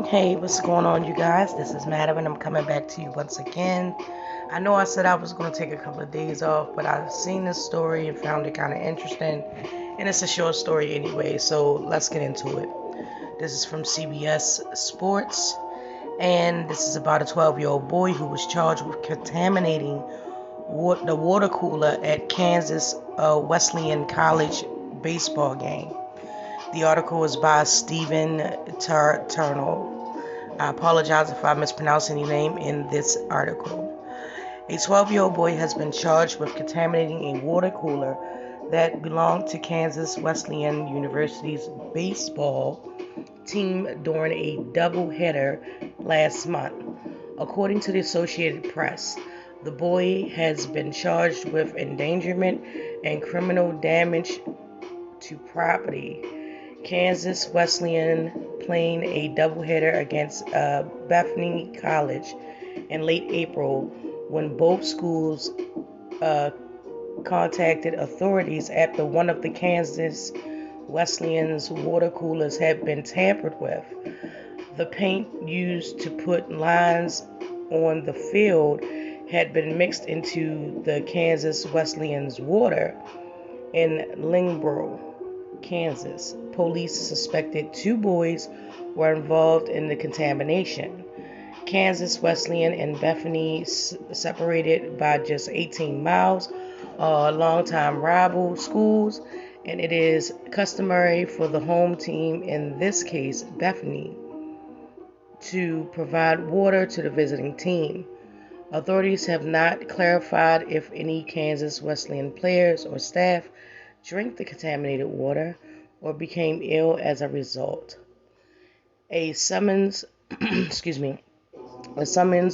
Hey, what's going on, you guys? This is Madam, and I'm coming back to you once again. I know I said I was going to take a couple of days off, but I've seen this story and found it kind of interesting, and it's a short story anyway, so let's get into it. This is from CBS Sports, and this is about a 12-year-old boy who was charged with contaminating the water cooler at Kansas Wesleyan College baseball game. The article is by Stephen Taranto. I apologize if I mispronounce any name in this article. A 12-year-old boy has been charged with contaminating a water cooler that belonged to Kansas Wesleyan University's baseball team during a doubleheader last month. According to the Associated Press, the boy has been charged with endangerment and criminal damage to property. Kansas Wesleyan playing a doubleheader against Bethany College in late April when both schools contacted authorities after one of the Kansas Wesleyan's water coolers had been tampered with. The paint used to put lines on the field had been mixed into the Kansas Wesleyan's water in Lynchburg, Kansas. Police suspected 2 boys were involved in the contamination. Kansas Wesleyan and Bethany, separated by just 18 miles, are longtime rival schools, and it is customary for the home team, in this case Bethany, to provide water to the visiting team. Authorities have not clarified if any Kansas Wesleyan players or staff drank the contaminated water or became ill as a result. A summons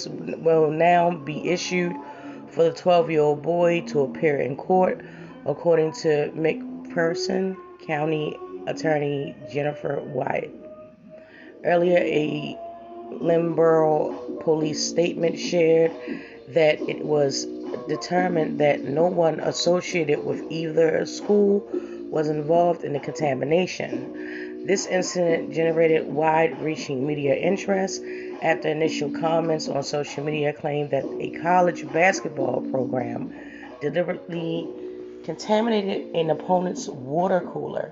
will now be issued for the 12-year-old boy to appear in court, according to McPherson County Attorney Jennifer Wyatt. Earlier, a Lynchburg police statement shared that it was determined that no one associated with either school was involved in the contamination. This incident generated wide-reaching media interest after initial comments on social media claimed that a college basketball program deliberately contaminated an opponent's water cooler.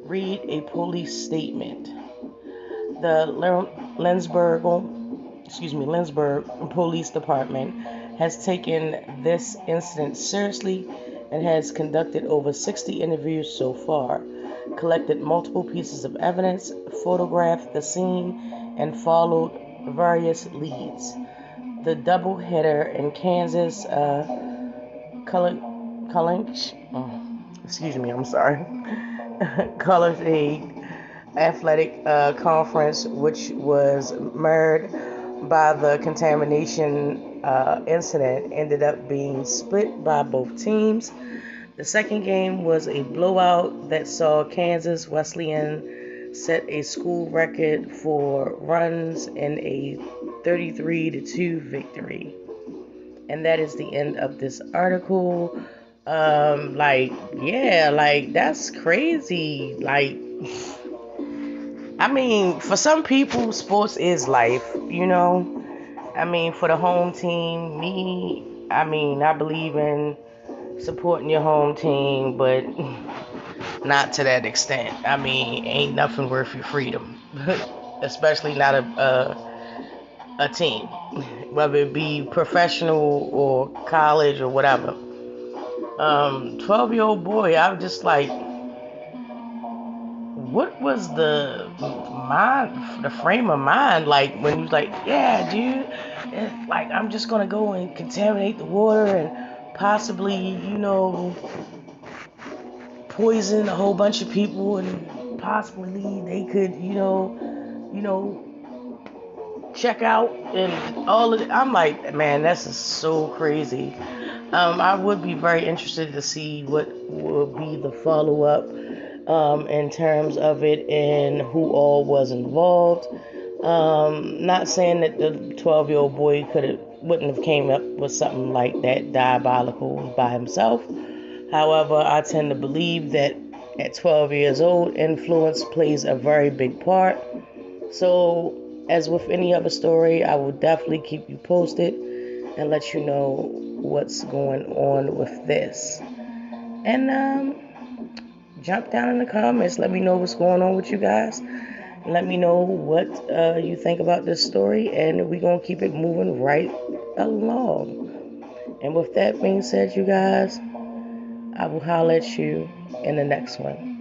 Read a police statement. The Lynchburg Police Department has taken this incident seriously and has conducted over 60 interviews so far, collected multiple pieces of evidence, photographed the scene, and followed various leads. The doubleheader in Kansas Colors Athletic Conference, which was marred by the contamination incident, ended up being split by both teams. The second game was a blowout that saw Kansas Wesleyan set a school record for runs in a 33-2 victory. And that is the end of this article. That's crazy. For some people, sports is life, for the home team, I believe in supporting your home team, but not to that extent. Ain't nothing worth your freedom, especially not a team, whether it be professional or college or whatever. 12-year-old boy, I'm just like, what was the frame of mind, like when you was like, yeah, dude, I'm just gonna go and contaminate the water and possibly, poison a whole bunch of people, and possibly they could, check out and all of it. I'm like, man, this is so crazy. I would be very interested to see what will be the follow-up in terms of it and who all was involved. Not saying that the 12-year-old boy wouldn't have came up with something like that diabolical by himself. However, I tend to believe that at 12 years old, influence plays a very big part. So as with any other story, I will definitely keep you posted and let you know what's going on with this. And jump down in the comments. Let me know what's going on with you guys. Let me know what you think about this story, and we're going to keep it moving right along. And with that being said, you guys, I will holler at you in the next one.